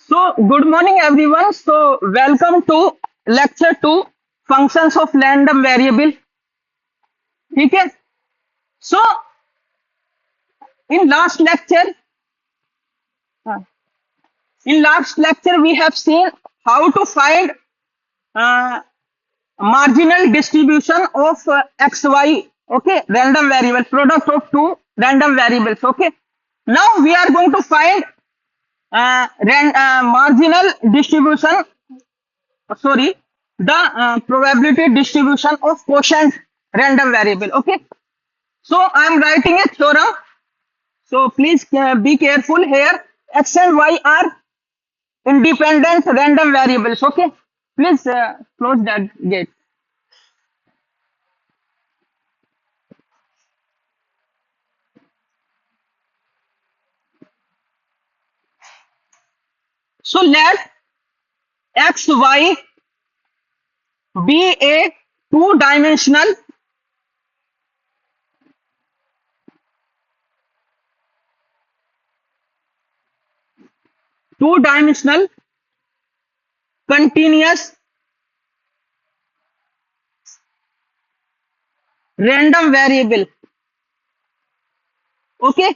So, good morning, everyone. So, welcome to lecture 2 functions of random variable. ठीक है? So, in last lecture, uh, we have seen how to find uh, marginal distribution of xy. Okay, random variable, product of two random variables. Okay. Now we are going to find marginal distribution, sorry, the probability distribution of quotient random variable. Okay, so I am writing a theorem, so please be careful here. X and y are independent random variables. Okay, please close that gate. So let x y be a two dimensional continuous random variable. Okay,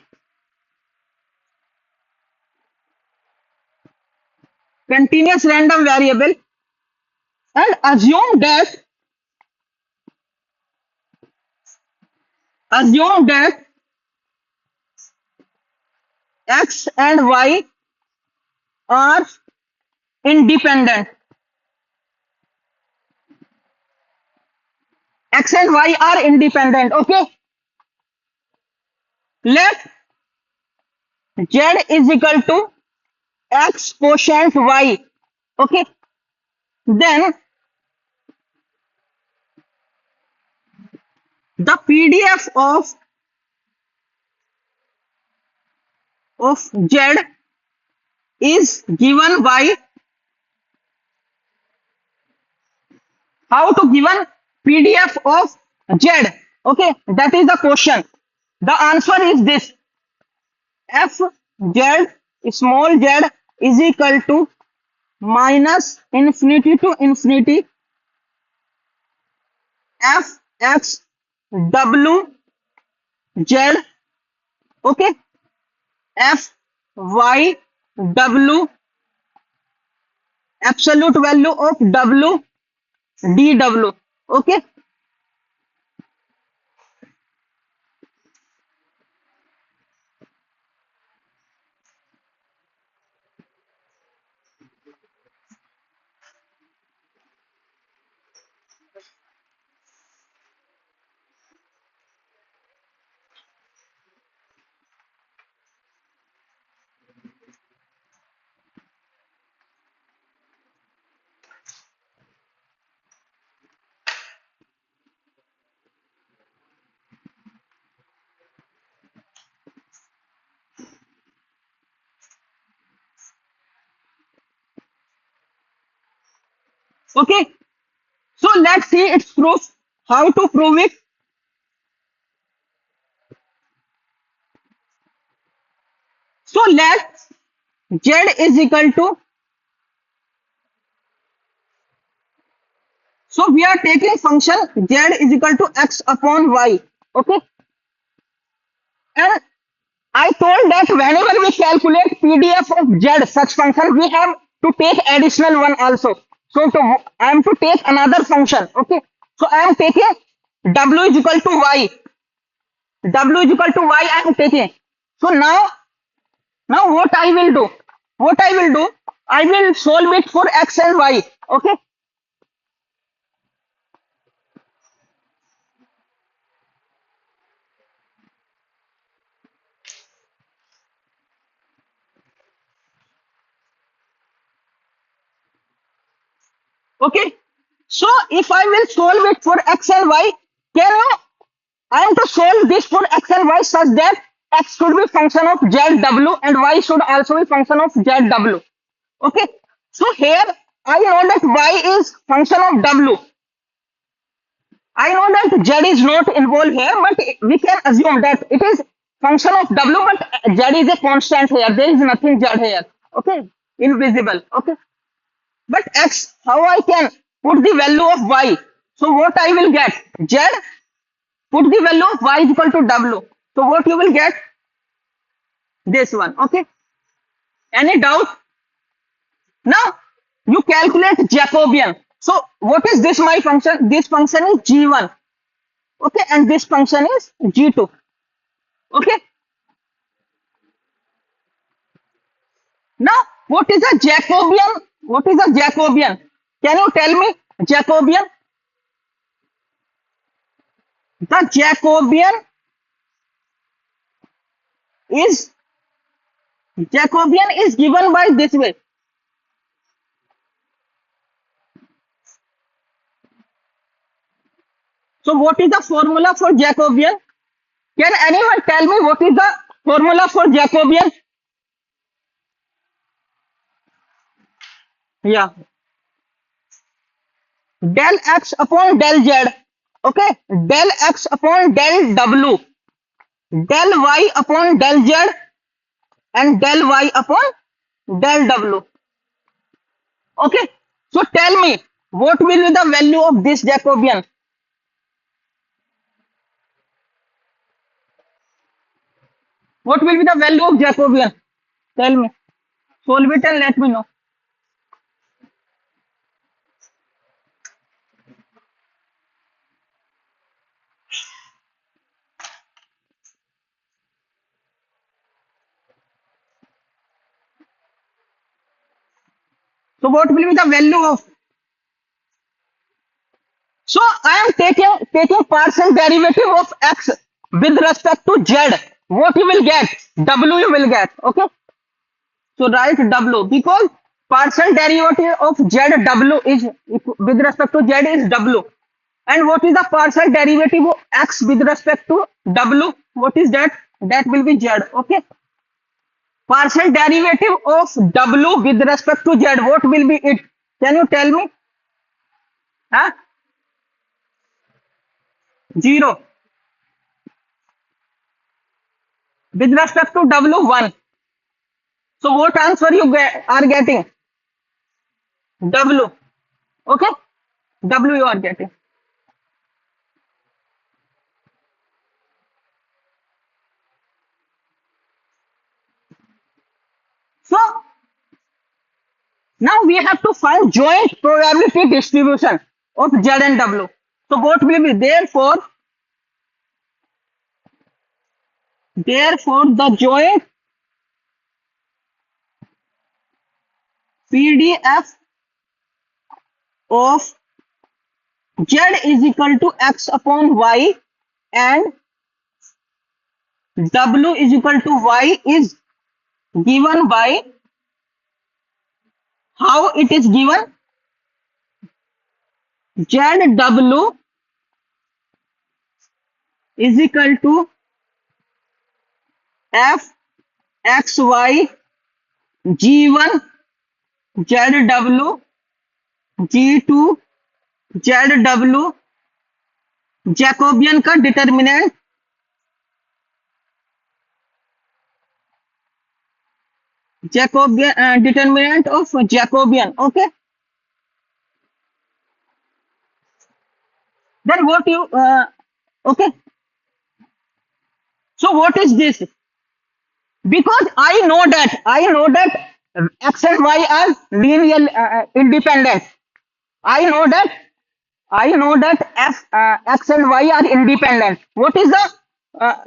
continuous random variable, and assume that x and y are independent. X and y are independent. Okay, let z is equal to x quotient y. Okay, then the PDF of z is given by, how to given PDF of z. Okay, that is the question. The answer is this: f z small z is equal to minus infinity to infinity f x w z. Okay, f y w absolute value of w dw. Okay, okay, so let's see its proof. How to prove it? So let z is equal to, so we are taking function z is equal to x upon y. Okay, and I told that whenever we calculate PDF of z such function, we have to take additional one also. So I am to take another function. Okay, so I am taking w is equal to y. W is equal to y I am taking. So now what I will do? I will solve it for x and y. Okay. Okay. So if I will solve it for x and y, can you? I am to solve this for x and y such that x should be function of zw and y should also be function of zw. Okay. So here I know that y is function of w. I know that z is not involved here, but we can assume that it is function of w, but z is a constant here. There is nothing z here. Okay. invisible. Okay, but x, how I can put the value of y? So what I will get? Z, put the value of y is equal to w. So what you will get? This one. Okay, any doubt? Now you calculate Jacobian. So what is this my function? This function is g1. Okay, and this function is g2. Okay, now what is a Jacobian? What is a Jacobian? Can you tell me Jacobian? The is Jacobian is given by this way. So what is the formula for Jacobian? Can anyone tell me what is the formula for Jacobian? Yeah, del x upon del z. Okay, del x upon del w, del y upon del z, and del y upon del w. Okay, so tell me what will be the value of this Jacobian? What will be the value of Jacobian? Tell me. Solve it and let me know. So what will be the value of? So I am taking partial derivative of x with respect to z. What you will get? W you will get. Okay. So write w because partial derivative of z w is with respect to z is w. And what is the partial derivative of x with respect to w? What is that? That will be z. Okay. Partial derivative of w with respect to z. What will be it? Can you tell me? Huh? 0. With respect to w, 1. So what answer you are getting? W. Okay. W you are getting. So now we have to find joint probability distribution of z and w. So what will be? Therefore the joint PDF of z is equal to x upon y and w is equal to y is given by, how it is given? ZW is equal to f x y g1 ZW g2 ZW Jacobian का determinant Jacobian determinant of Jacobian. Okay, then what you okay, so what is this? Because I know that x and y are linear independent. I know that x and y are independent. What is the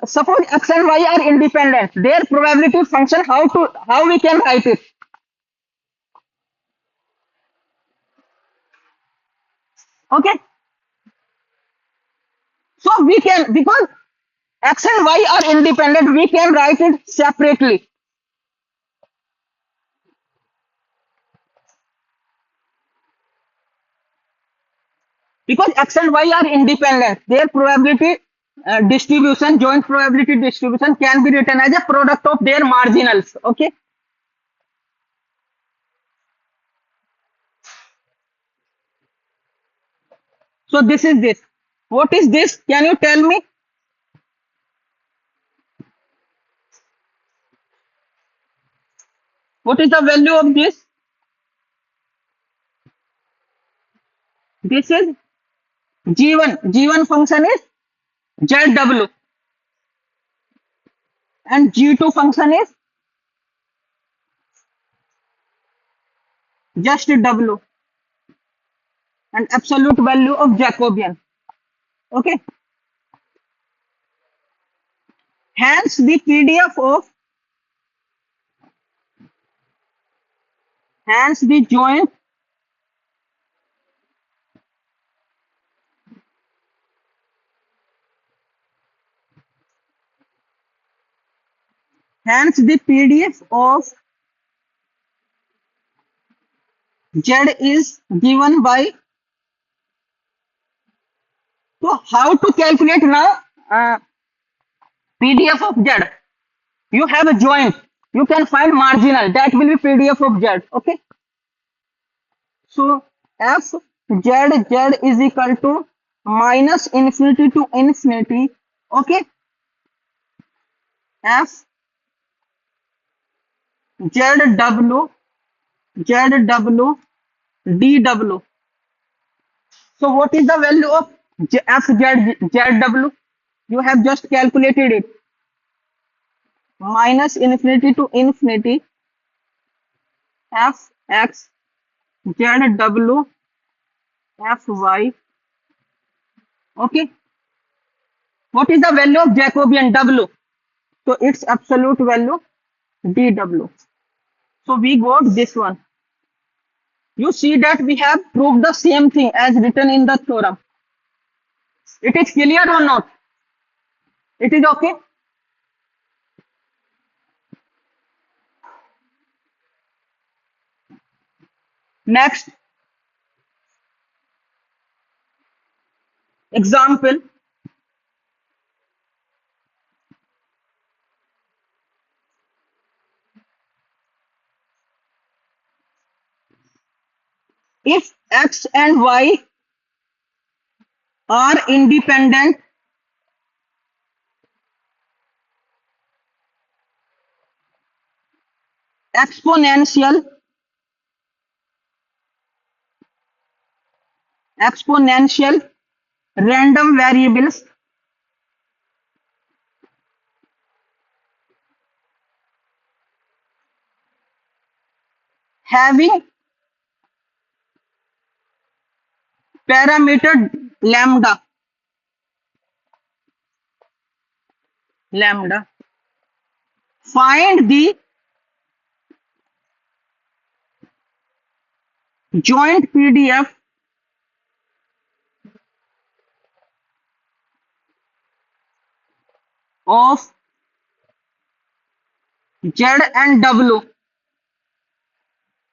suppose x and y are independent, their probability function, how we can write it? Okay, so we can, because x and y are independent, we can write it separately. Because x and y are independent, their probability distribution, joint probability distribution, can be written as a product of their marginals. Okay, so this is this. What is this? Can you tell me? What is the value of this? this is G1 function is ZW and G2 function is just W and absolute value of Jacobian. Okay. Hence the PDF of hence the joint hence the PDF of Z is given by. So how to calculate now PDF of Z? You have a joint. You can find marginal. That will be PDF of Z. Okay. So f z is equal to minus infinity to infinity. Okay. F zw zw dw. So what is the value of f zw? You have just calculated it. Minus infinity to infinity f x zw fy. Okay. What is the value of Jacobian W? So its absolute value dw. So we got this one. You see that we have proved the same thing as written in the theorem. It is clear or not? It is okay? Next example. If x and y are independent exponential random variables having parameter lambda find the joint PDF of Z and W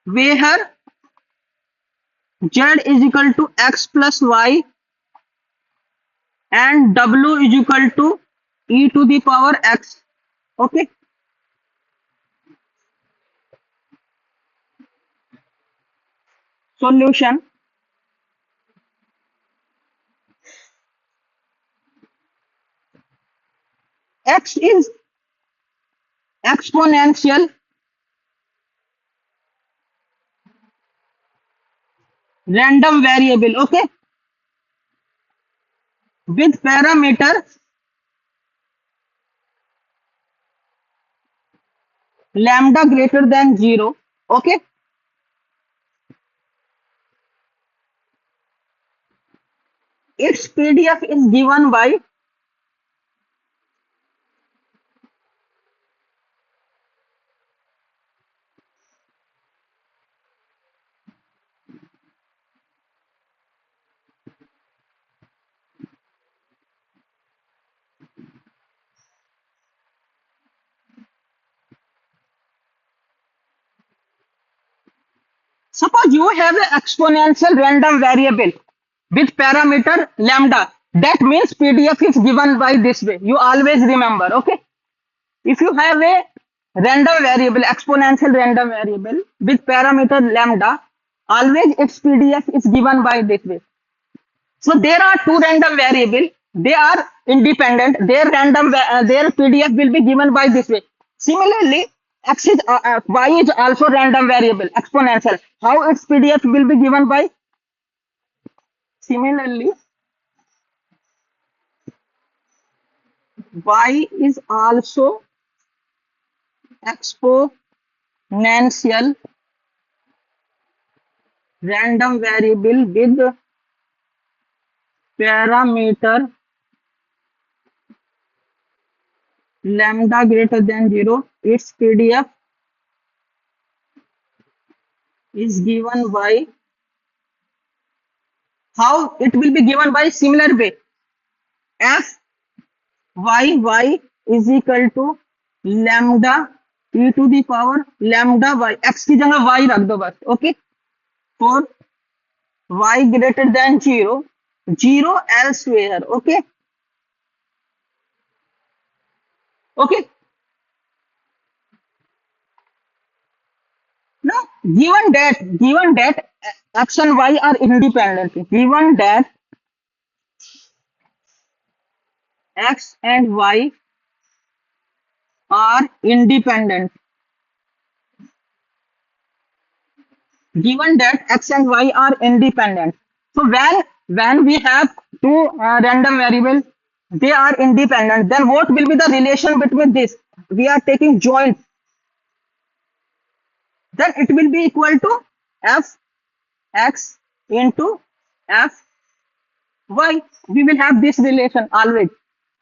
where Z is equal to x plus y and W is equal to e to the power x. Okay. Solution. X is exponential random variable. Okay. With parameter lambda greater than 0. Okay. Its PDF is given by suppose you have an exponential random variable with parameter lambda. That means PDF is given by this way. You always remember. Okay. If you have a random variable, exponential random variable with parameter lambda, always its PDF is given by this way. So there are two random variables. They are independent. Their PDF will be given by this way. Similarly, y is also random variable, exponential. How its PDF will be given by Similarly, y is also exponential random variable with parameter lambda greater than 0. Its PDF is given by, how it will be given by similar way. F y is equal to lambda e to the power lambda y, x की जगह y रख दो बस. Okay, for y greater than 0, 0 elsewhere. Okay, okay. Now given that x and y are independent, given that x and y are independent, given that x and y are independent. So when we have two random variables, they are independent, then what will be the relation between this? We are taking joint, then it will be equal to f x into f y. We will have this relation always.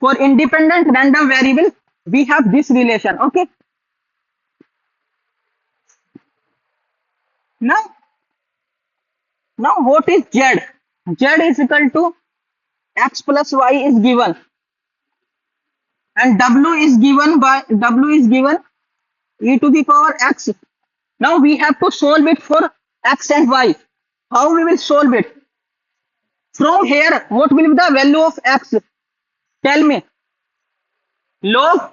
For independent random variable, we have this relation. Okay. Now, now what is z? Z is equal to x plus y is given, and w is given e to the power x. Now we have to solve it for x and y. How we will solve it? From here, what will be the value of x? Tell me. Log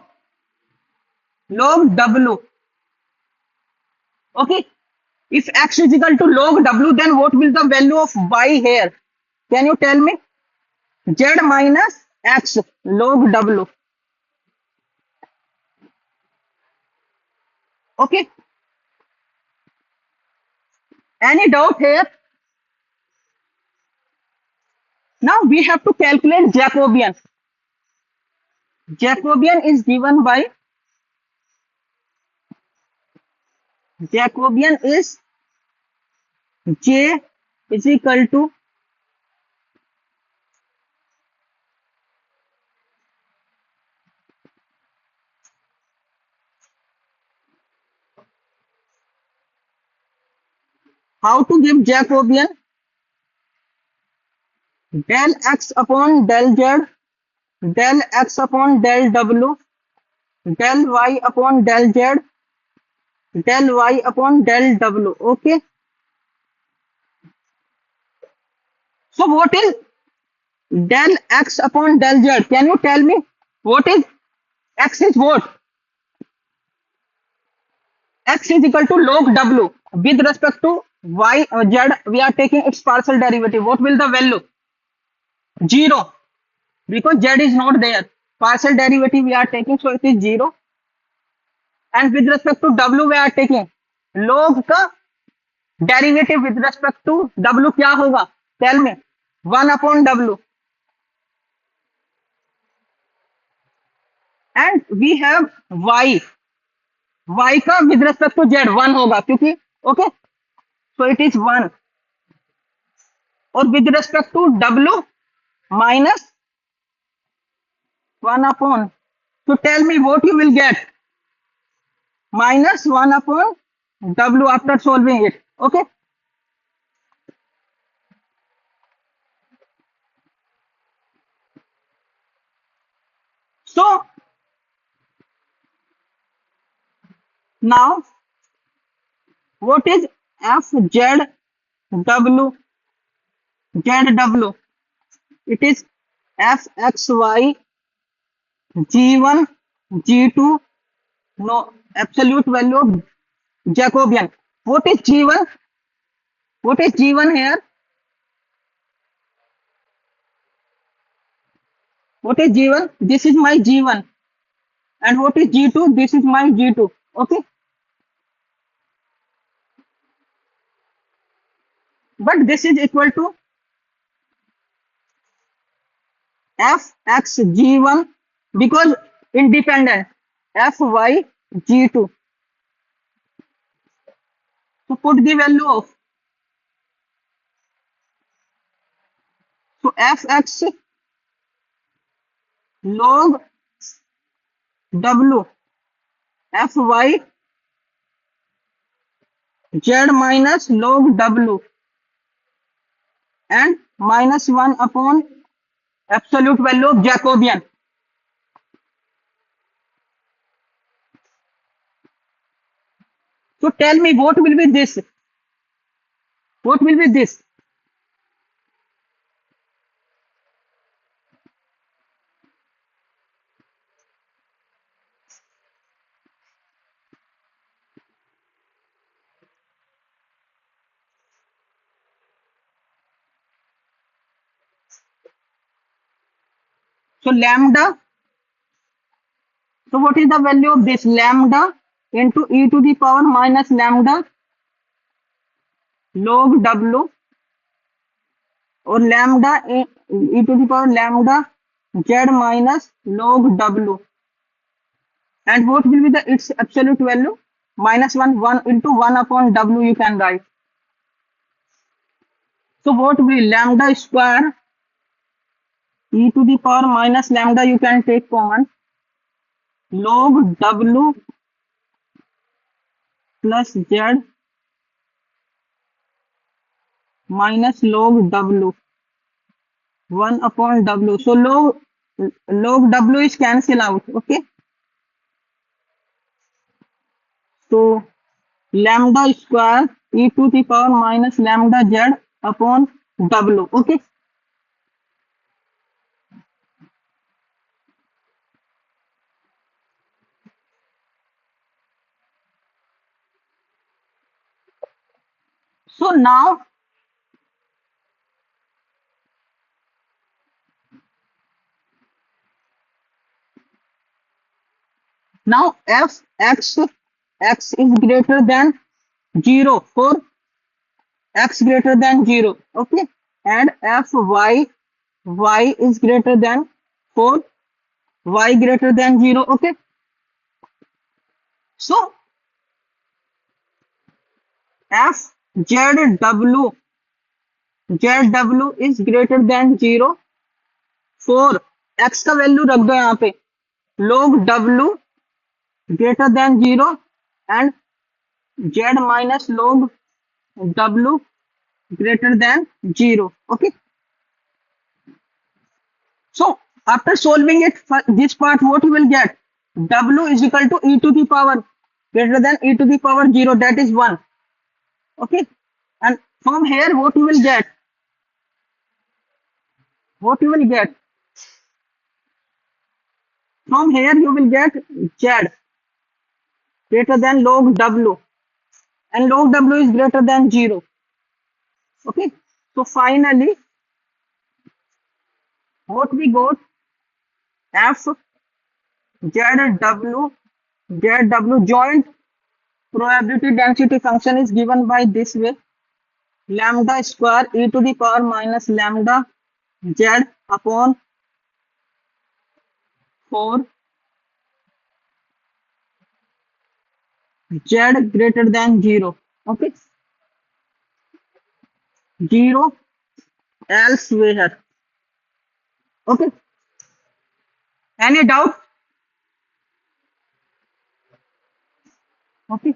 w. Okay. If x is equal to log w, then what will the value of y here? Can you tell me? Z minus x log w. Okay. Any doubt here? Now we have to calculate Jacobian. Jacobian is given by, Jacobian is J is equal to how to give Jacobian? Del x upon del z, del x upon del w, del y upon del z, del y upon del w. Okay. So what is del x upon del z? Can you tell me what is x? Is what? X is equal to log w. With respect to y z, we are taking its partial derivative. What will the value? 0, because z is not there. Partial derivative we are taking, so it is 0. And with respect to w, we are taking log का derivative with respect to w क्या होगा? Tell me. 1 upon w. And we have y. Y का with respect to z 1 होगा, क्योंकि okay. So it is 1. और with respect to w minus 1 upon. So tell me what you will get. Minus 1 upon w after solving it. Okay. So now what is f z w? Z w. It is f x y g1 g2. No, absolute value of Jacobian. What is g1? What is g1 here? What is g1? This is my g1. And what is g2? This is my g2. Okay. But this is equal to f x g1 because independent, f y g2. So put the value of, so f x log w, f y z minus log w, and minus 1 upon absolute value of Jacobian. So tell me what will be this? What will be this? So lambda, so what is the value of this? Lambda into e to the power minus lambda log w, or lambda e to the power lambda z minus log w. And what will be the its absolute value? Minus 1, 1 into 1 upon w you can write. So what will be lambda square e to the power minus lambda you can take common log w plus z minus log w, 1 upon w. So log w is cancel out. Okay. So lambda square e to the power minus lambda z upon w. Okay. So now f x is greater than 0 for x greater than 0. Okay. And f y is greater than for y greater than 0. Okay. So f z w is greater than 0 for x का value रख दो यहाँ पे log w greater than 0 and z minus log w greater than 0. Okay. So after solving it for this part, what you will get? W is equal to e to the power greater than e to the power 0, that is 1. Okay. And from here, what you will get? What you will get? From here, you will get z greater than log w, and log w is greater than 0. Okay. So finally, what we got? F zw joint probability density function is given by this way: lambda square e to the power minus lambda z upon 4 z greater than 0. Okay. 0 elsewhere. Okay. Any doubt? Okay.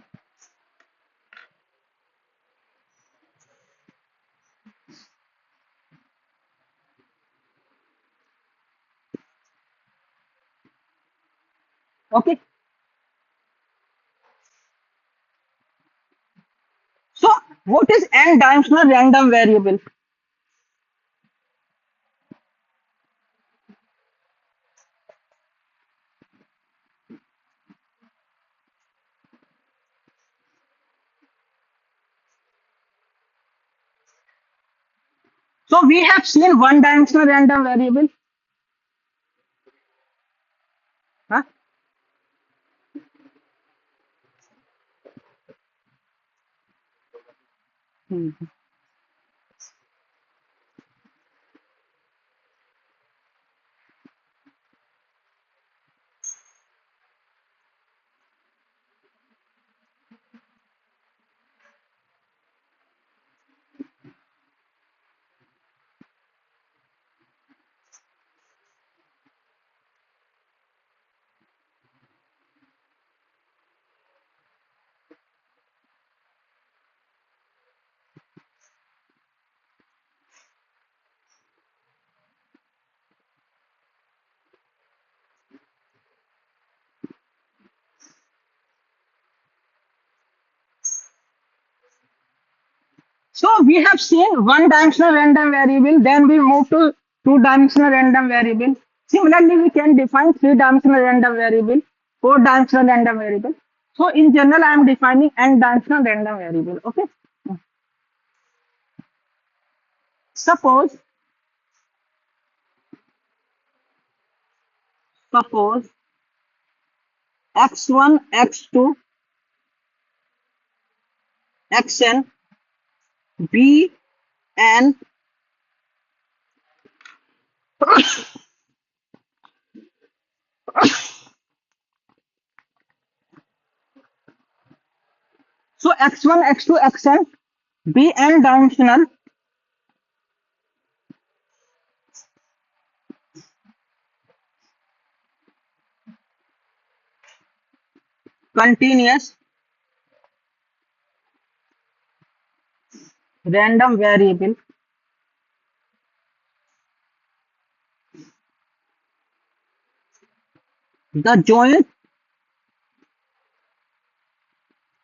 Okay. So what is n-dimensional random variable? So we have seen one-dimensional random variable. Huh? Hmm. So we have seen one-dimensional random variable, then we move to two-dimensional random variable. Similarly, we can define three-dimensional random variable, four-dimensional random variable. So in general, I am defining n-dimensional random variable. Okay. Suppose, suppose x1, x2, xn, b, and so x1, x2, xn, b n-dimensional continuous random variable. The joint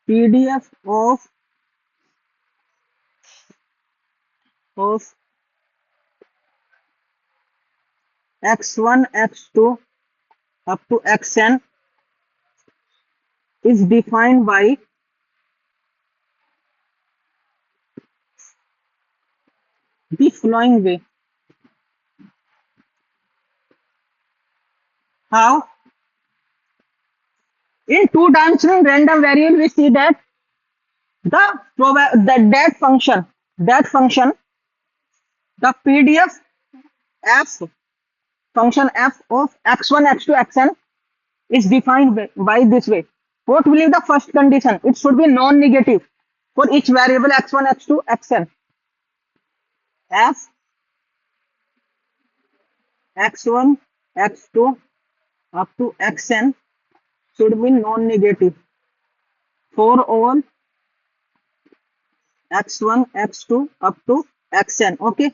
PDF of x1, x2 up to xn is defined by the following way. How? In two-dimensional random variable, we see that that function, the PDF f function f of x1, x2, xn is defined by this way. What will be the first condition? It should be non-negative for each variable x1, x2, xn. F x1, x2 up to xn should be non-negative for all x1, x2 up to xn. Okay.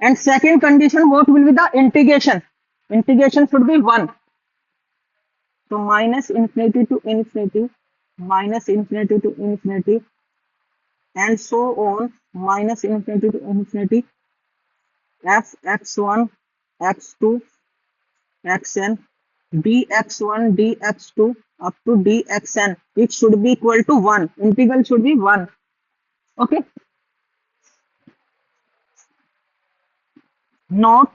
And second condition, what will be the integration? Integration should be 1. So minus infinity to infinity, minus infinity to infinity, and so on, minus infinity to infinity, f x1, x2, xn, dx1, dx2 up to dxn. It should be equal to 1. Integral should be 1. Okay. Note,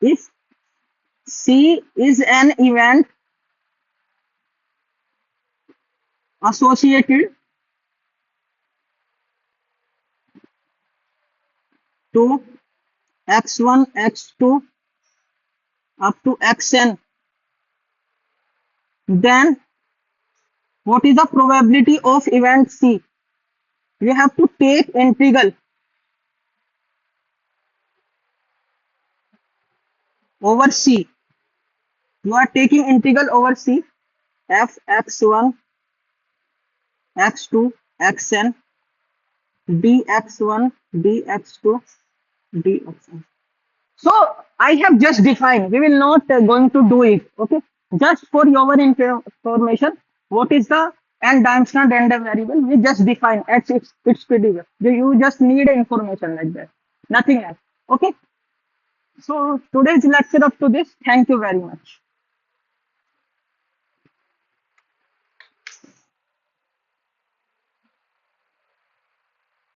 if C is an event associated to x1, x2 up to xn, then what is the probability of event C? We have to take integral over C. You are taking integral over C, f x1, x2, xn, dx1, dx2, dxn. So I have just defined. We will not going to do it. Okay. Just for your information, what is the n-dimensional random variable? We just define it's pretty well. You just need information like that. Nothing else. Okay. So today's lecture up to this. Thank you very much.